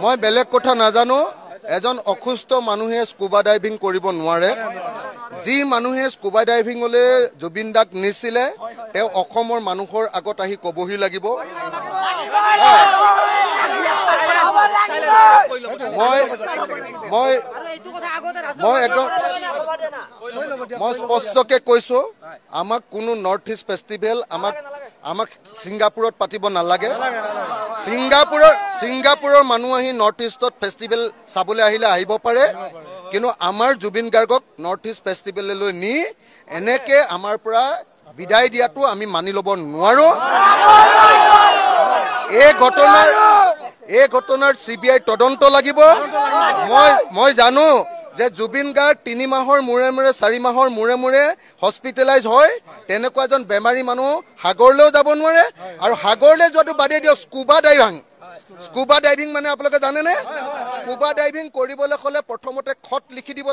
মই বেলেগ কথা নাজানো এজন অসুস্থ মানুহে স্কুবা ডাইভিং কৰিব নোৱাৰে যি মানুহে স্কুবা ডাইভিংলৈ জুবিন দাক নিছিলে তেওঁ অসমৰ মানুহৰ আগত আহি কবহি লাগিব মই একদম মই স্পষ্টকৈ কৈছো আমাক কোনো নৰ্থ ইষ্ট ফেষ্টিভেল আমাক সিংগাপুৰত পাতিব নালাগে সিংগাপুৰৰ মানুহ আহি নৰ্থ ইষ্টত ফেষ্টিভেল চাবলৈ আহিলে আহিব পাৰে কিন্তু আমাৰ জুবিন গাৰ্গক নৰ্থ ইষ্ট ফেষ্টিভেললৈ নি এনেকে আমাৰ পৰা বিদায় দিয়াটো আমি মানি ল'ব নোৱাৰো এই ঘটনাৰ CBI তদন্ত লাগিব মই জানো যে জুবিন গাৰ্গ 3 মাহৰ মূৰে 4 মাহৰ মূৰে হস্পিটেলাইজ হয় তেনেকুৱা এজন বেমাৰী মানুহ সাগৰলৈও যাব নোৱাৰে আৰু সাগৰলৈ যোৱাটো বাদে দিয়ক স্কুবা ডাইভিং মানে আপোনালোকে জানেনে স্কুবা ডাইভিং কৰিবলৈ হ'লে প্ৰথমতে খত লিখি দিব